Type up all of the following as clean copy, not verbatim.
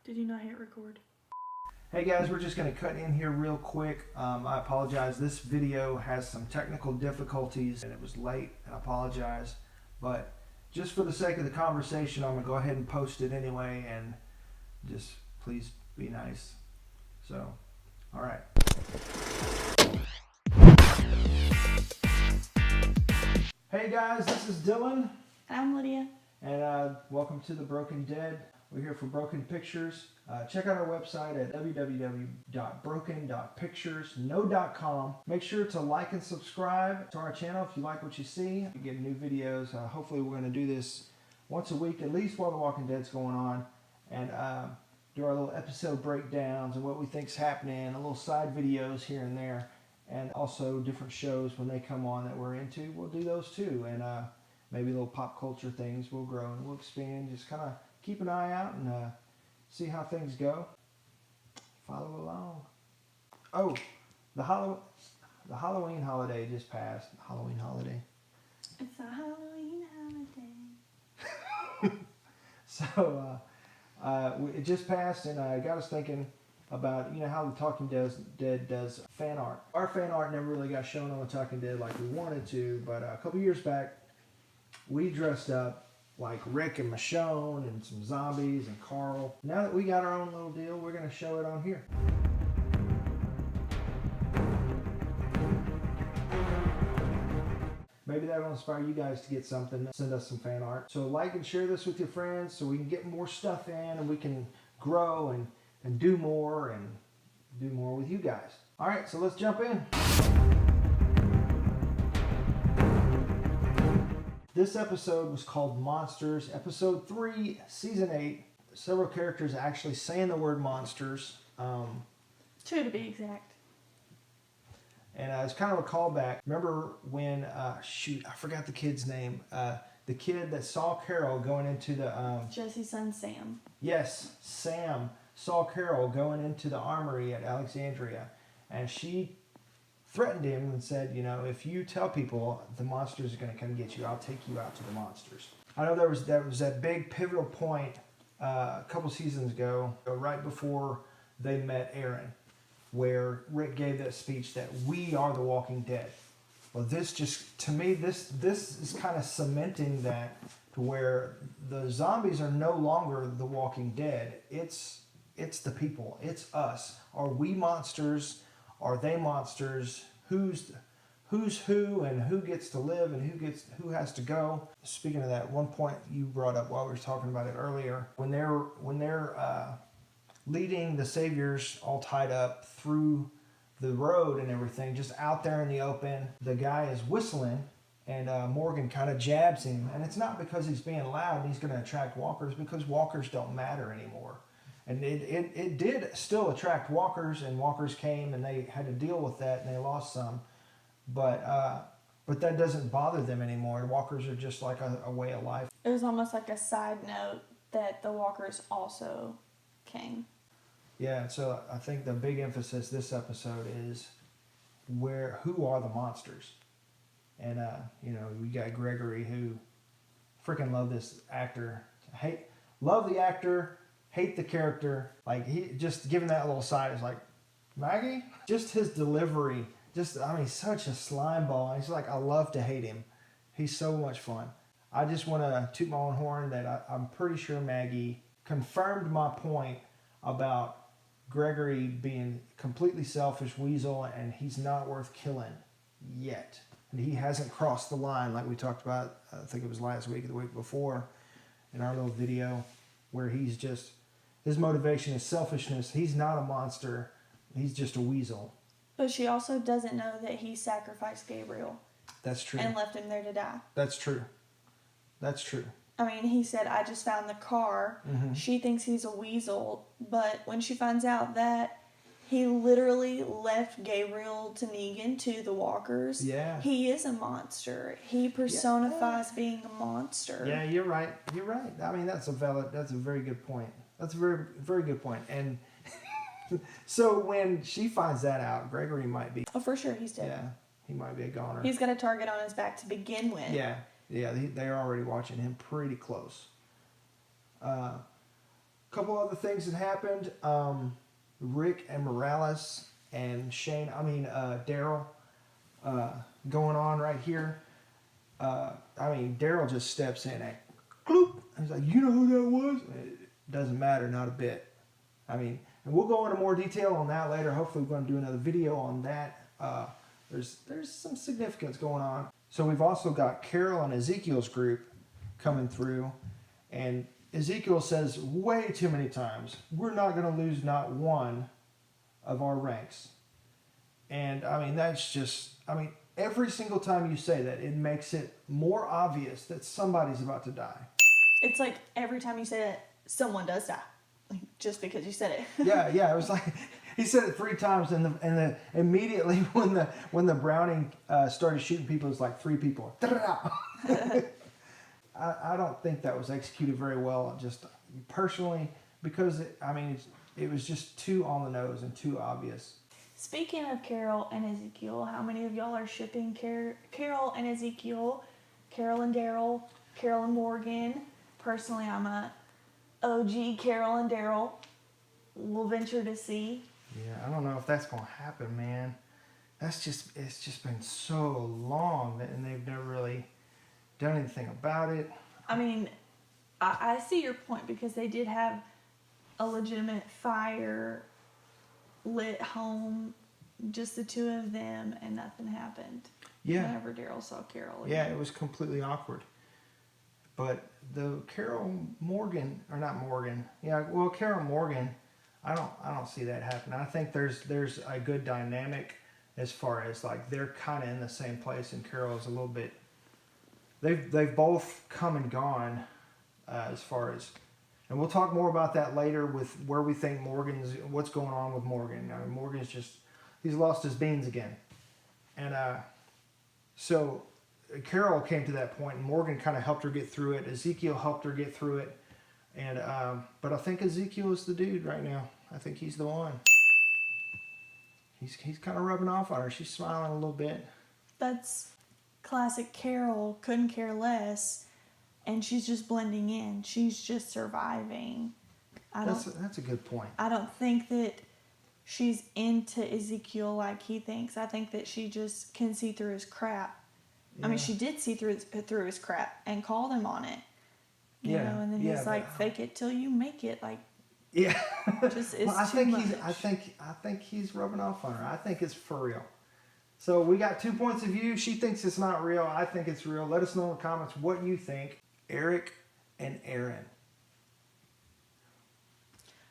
Did you not hit record? Hey guys, we're just going to cut in here real quick. I apologize. This video has some technical difficulties and it was late. I apologize. But just for the sake of the conversation, I'm going to go ahead and post it anyway, and just please be nice. So, alright. Hey guys, this is Dylan. I'm Lydia. And welcome to The Broken Dead. We're here for Broken Pictures. Check out our website at www.broken.pictures.com. Make sure to like and subscribe to our channel if you like what you see. You get new videos. Hopefully we're going to do this once a week, at least while The Walking Dead's going on, and do our little episode breakdowns and what we think's happening, and little side videos here and there, and also different shows when they come on that we're into. We'll do those too, and maybe little pop culture things will grow and we'll expand. Just kind of keep an eye out and see how things go. Follow along. Oh, the Halloween holiday just passed. Halloween holiday. It's a Halloween holiday. So it just passed, and it got us thinking about, you know, how The Talking Dead does fan art. Our fan art never really got shown on The Talking Dead like we wanted to, but a couple years back, we dressed up like Rick and Michonne and some zombies and Carl. Now that we got our own little deal, we're going to show it on here. Maybe that'll inspire you guys to get something. Send us some fan art. So like and share this with your friends so we can get more stuff in and we can grow and do more with you guys. All right, so let's jump in. This episode was called Monsters, episode 3, season 8. Several characters actually saying the word monsters. 2 to be exact. And it's kind of a callback. Remember when, shoot, I forgot the kid's name. The kid that saw Carol going into the... Jesse's son, Sam. Yes, Sam saw Carol going into the armory at Alexandria. And she threatened him and said, you know, if you tell people the monsters are going to come get you, I'll take you out to the monsters. I know there was that big pivotal point a couple seasons ago, right before they met Aaron, where Rick gave that speech that we are the Walking Dead. Well, this just, to me, this is kind of cementing that to where the zombies are no longer the Walking Dead. It's the people. It's us. Are we monsters? Are they monsters? Who's who, and who gets to live and who has to go? Speaking of that, one point you brought up while we were talking about it earlier, when they're leading the saviors all tied up through the road and everything, just out there in the open, the guy is whistling, and Morgan kind of jabs him, and it's not because he's being loud and he's going to attract walkers, because walkers don't matter anymore. And it did still attract walkers, and walkers came and they had to deal with that and they lost some. But that doesn't bother them anymore. Walkers are just like a way of life. It was almost like a side note that the walkers also came. Yeah, so I think the big emphasis this episode is who are the monsters? And, you know, we got Gregory, who freaking love this actor. Love the actor. Hate the character. Like, he just giving that little side is like, Maggie? Just his delivery. He's such a slime ball. He's like, I love to hate him. He's so much fun. I just want to toot my own horn that I'm pretty sure Maggie confirmed my point about Gregory being completely selfish weasel, and he's not worth killing yet. And he hasn't crossed the line like we talked about, I think it was last week or the week before, in our little video, where he's just... his motivation is selfishness. He's not a monster. He's just a weasel. But she also doesn't know that he sacrificed Gabriel. That's true. And left him there to die. That's true. That's true. I mean, he said, I just found the car. Mm-hmm. She thinks he's a weasel. But when she finds out that he literally left Gabriel to Negan to the walkers, yeah, he is a monster. He personifies being a monster. Yeah, you're right. You're right. I mean, that's a very good point. That's a very, very good point. And so when she finds that out, Gregory might be... Oh, for sure, he's dead. Yeah, he might be a goner. He's got a target on his back to begin with. Yeah, they're already watching him pretty close. couple other things that happened. Rick and Morales and Daryl going on right here. Daryl just steps in and cloop. He's like, you know who that was? It doesn't matter, not a bit. And we'll go into more detail on that later. Hopefully we're going to do another video on that. There's some significance going on. So we've also got Carol and Ezekiel's group coming through. And Ezekiel says way too many times, we're not going to lose not one of our ranks. And that's just, every single time you say that, it makes it more obvious that somebody's about to die. It's like every time you say that, someone does die. Like, just because you said it. Yeah. It was like, he said it 3 times, and immediately when the Browning started shooting people, it was like 3 people. I don't think that was executed very well, just personally, because it was just too on the nose and too obvious. Speaking of Carol and Ezekiel, how many of y'all are shipping Carol and Ezekiel, Carol and Daryl, Carol and Morgan? Personally, I'm a OG Carol and Daryl. We'll venture to see. Yeah, I don't know if that's going to happen, man. It's just been so long, and they've never really done anything about it. I see your point, because they did have a legitimate fire lit home, just the 2 of them, and nothing happened. Yeah. Whenever Daryl saw Carol. Yeah, it was completely awkward. But the Carol Morgan, or not Morgan, Carol Morgan, I don't see that happening. I think there's a good dynamic as far as like they're kind of in the same place, and Carol is a little bit. They've both come and gone as far as, and we'll talk more about that later with where we think what's going on with Morgan. Morgan's he's lost his beans again, and so Carol came to that point, and Morgan kind of helped her get through it. Ezekiel helped her get through it, and but I think Ezekiel is the dude right now. I think he's the one. He's kind of rubbing off on her. She's smiling a little bit. That's classic Carol. Couldn't care less, and she's just blending in. She's just surviving. That's a good point. I don't think that she's into Ezekiel like he thinks. I think that she just can see through his crap. Yeah. She did see through his crap and called him on it. You know, and then he's like, fake it till you make it. Like, yeah. Just it's too much. I think he's rubbing off on her. I think it's for real. So we got 2 points of view. She thinks it's not real. I think it's real. Let us know in the comments what you think. Eric and Aaron.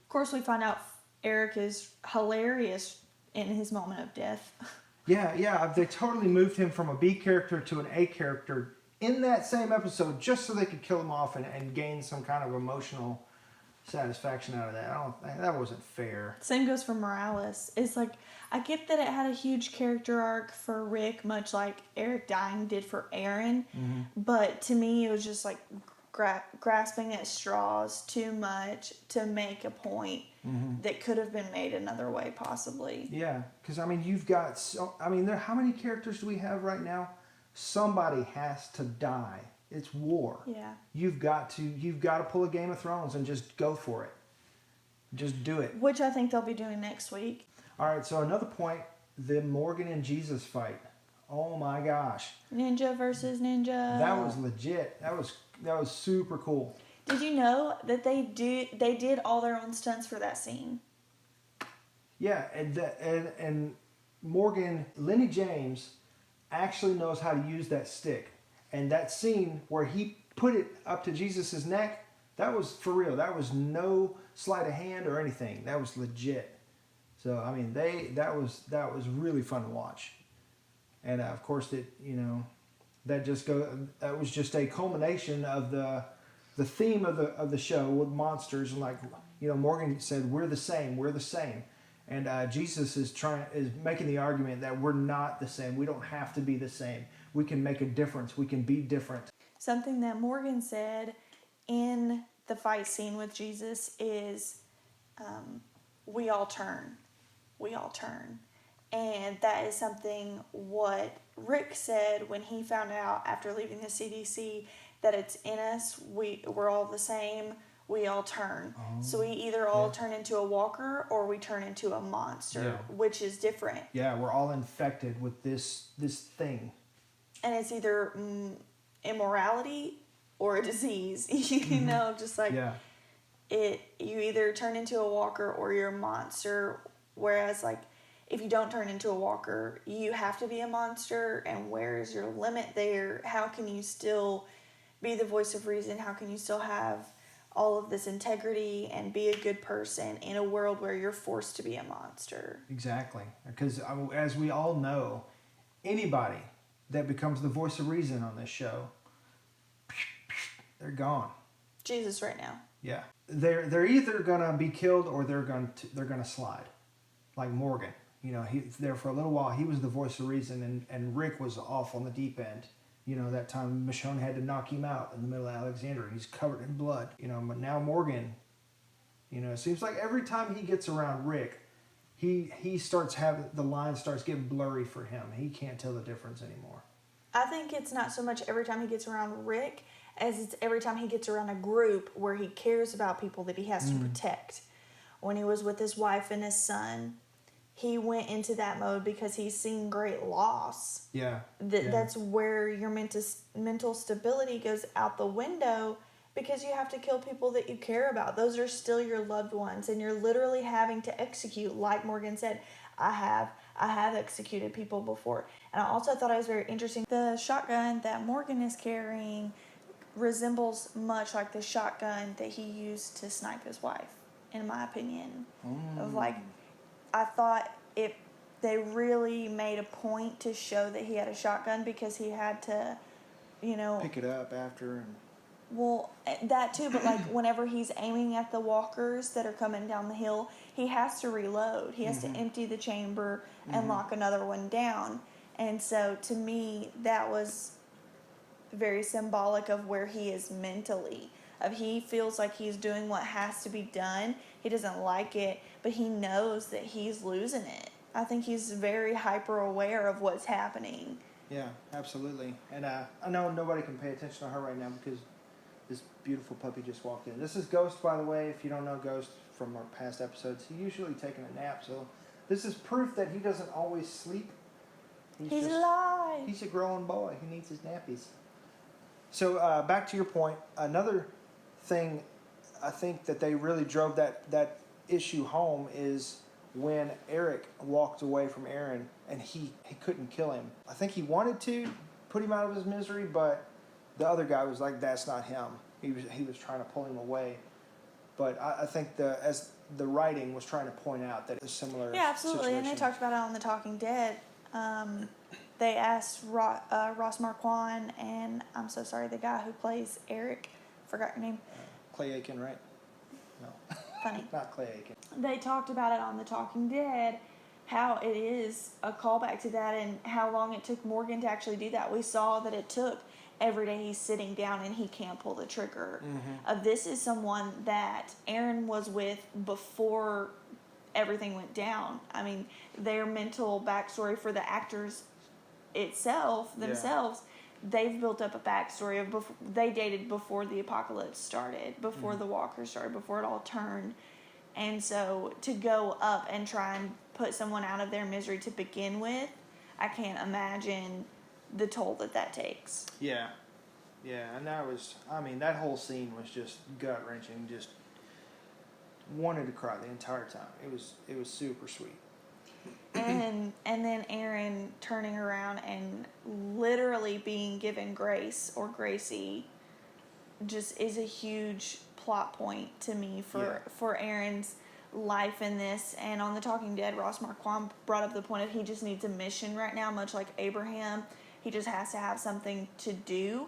Of course, we find out Eric is hilarious in his moment of death. Yeah. They totally moved him from a B character to an A character in that same episode just so they could kill him off and gain some kind of emotional satisfaction out of that. That wasn't fair. Same goes for Morales. It's like, I get that it had a huge character arc for Rick, much like Eric dying did for Aaron. Mm-hmm. But to me, it was just like grasping at straws too much to make a point that could have been made another way, possibly. Yeah, because you've got how many characters do we have right now? Somebody has to die. It's war. Yeah. You've got to pull a Game of Thrones and just go for it. Just do it. Which I think they'll be doing next week. All right, so another point, the Morgan and Jesus fight. Oh my gosh. Ninja versus ninja. That was legit. That was super cool. Did you know that they did all their own stunts for that scene? Yeah, and Morgan, Lenny James actually knows how to use that stick. And that scene where he put it up to Jesus' neck, that was for real. That was no sleight of hand or anything. That was legit. So that was really fun to watch. And of course that was just a culmination of the theme of the show with monsters, and Morgan said, we're the same. And Jesus is making the argument that we're not the same. We don't have to be the same. We can make a difference. We can be different. Something that Morgan said in the fight scene with Jesus is, we all turn. We all turn. And that is something what Rick said when he found out after leaving the CDC that it's in us. We're all the same. we all turn. So we either all turn into a walker or we turn into a monster, which is different. Yeah, we're all infected with this thing. And it's either immorality or a disease. You know, just like you either turn into a walker or you're a monster. Whereas, like, if you don't turn into a walker, you have to be a monster. And where is your limit there? How can you still be the voice of reason? How can you still have all of this integrity and be a good person in a world where you're forced to be a monster? Exactly. Because as we all know, anybody that becomes the voice of reason on this show, they're gone. Jesus right now. Yeah. They're either gonna be killed or they're gonna slide. Like Morgan. You know, he's there for a little while. He was the voice of reason, and Rick was off on the deep end. You know, that time Michonne had to knock him out in the middle of Alexandria. He's covered in blood. You know, but now Morgan, you know, it seems like every time he gets around Rick, he starts having, the line starts getting blurry for him. He can't tell the difference anymore. I think it's not so much every time he gets around Rick as it's every time he gets around a group where he cares about people that he has to protect. When he was with his wife and his son, he went into that mode because he's seen great loss. Yeah. That's where your mental stability goes out the window because you have to kill people that you care about. Those are still your loved ones, and you're literally having to execute. Like Morgan said, I have executed people before. And I also thought it was very interesting. The shotgun that Morgan is carrying resembles much like the shotgun that he used to snipe his wife, in my opinion. Of like, I thought they really made a point to show that he had a shotgun because he had to, you know, pick it up after and. Well, that too, but like whenever he's aiming at the walkers that are coming down the hill, he has to reload. He has to empty the chamber and lock another one down. And so to me, that was very symbolic of where he is mentally. Of he feels like he's doing what has to be done. He doesn't like it, but he knows that he's losing it. I think he's very hyper aware of what's happening. Yeah, absolutely. And I know nobody can pay attention to her right now because this beautiful puppy just walked in. This is Ghost, by the way. If you don't know Ghost from our past episodes, he's usually taking a nap. So this is proof that he doesn't always sleep. He's alive. He's a growing boy. He needs his nappies. So back to your point, another thing I think that they really drove that issue home is when Eric walked away from Aaron and he couldn't kill him. I think he wanted to put him out of his misery, but the other guy was like, that's not him. He was trying to pull him away. But I think as the writing was trying to point out that it's a similar absolutely. situation. And they talked about it on The Talking Dead. They asked Ross Marquand and, I'm so sorry, the guy who plays Eric, forgot your name. Clay Aiken, right? No. Funny. Not Clay Aiken. They talked about it on The Talking Dead, how it is a callback to that and how long it took Morgan to actually do that. We saw that it took every day he's sitting down and he can't pull the trigger. This is someone that Aaron was with before everything went down. I mean, their mental backstory for the actors themselves, they've built up a backstory of they dated before the apocalypse started, before the walkers started, before it all turned. And so to go up and try and put someone out of their misery to begin with, I can't imagine the toll that takes. Yeah, and that whole scene was just gut wrenching. Just wanted to cry the entire time. It was super sweet. And then Aaron turning around and literally being given grace or Gracie just is a huge plot point to me for Aaron's life in this. And on The Talking Dead, Ross Marquand brought up the point of he just needs a mission right now, much like Abraham. He just has to have something to do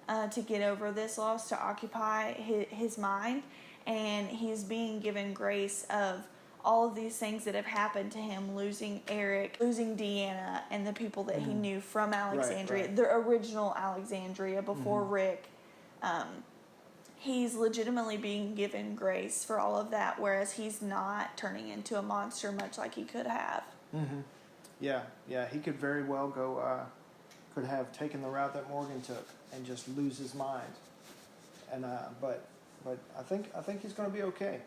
to get over this loss, to occupy his mind. And he's being given grace of all of these things that have happened to him, losing Eric, losing Deanna, and the people that he knew from Alexandria, right. the original Alexandria before Rick. He's legitimately being given grace for all of that, whereas he's not turning into a monster much like he could have. Yeah, he could very well go, could have taken the route that Morgan took and just lose his mind. And but But I think he's going to be okay.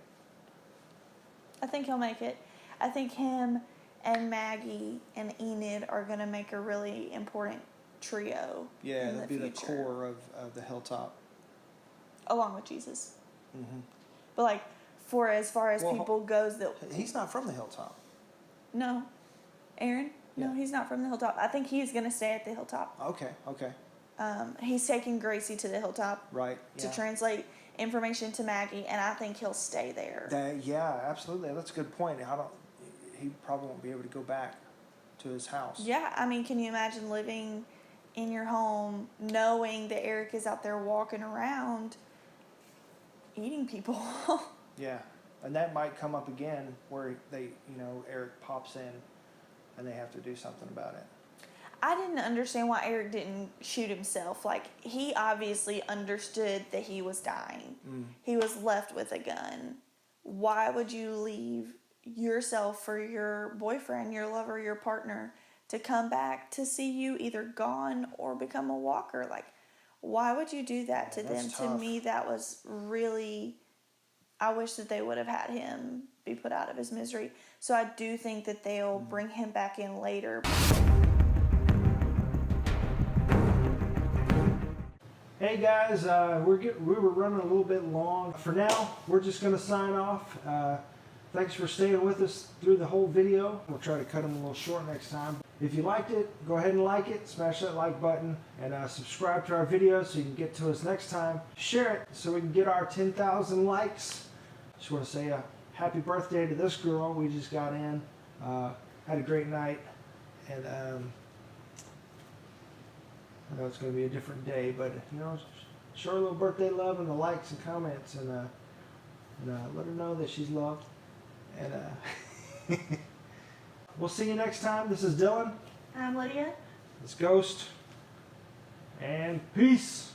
I think he'll make it. I think him and Maggie and Enid are going to make a really important trio. Yeah, in they'll the be future, the core of the Hilltop. along with Jesus. Mm-hmm. But like, for as far as people goes, that he's not from the Hilltop. no, Aaron. No, Yeah. he's not from the Hilltop. I think he's going to stay at the Hilltop. Okay. He's taking Gracie to the Hilltop Right. to Yeah. translate information to Maggie, and I think he'll stay there. Yeah, absolutely. That's a good point. He probably won't be able to go back to his house. Yeah, I mean, can you imagine living in your home knowing that Eric is out there walking around eating people? Yeah, and that might come up again where Eric pops in and they have to do something about it. I didn't understand why Eric didn't shoot himself. Like, he obviously understood that he was dying. He was left with a gun. Why would you leave yourself for your boyfriend, your lover, your partner to come back to see you either gone or become a walker? Like, why would you do that to them? Tough. To me, that was really... I wish that they would have had him be put out of his misery. So I do think that they'll bring him back in later. Hey guys, we were running a little bit long. For now, we're just going to sign off. Thanks for staying with us through the whole video. We'll try to cut them a little short next time. If you liked it, go ahead and like it. Smash that like button and subscribe to our videos so you can get to us next time. Share it so we can get our 10,000 likes. Just want to say a happy birthday to this girl. We just got in. Had a great night. And I know it's going to be a different day, but show her a little birthday love in the likes and comments, and let her know that she's loved. And we'll see you next time. This is Dylan. I'm Lydia. It's Ghost. And peace.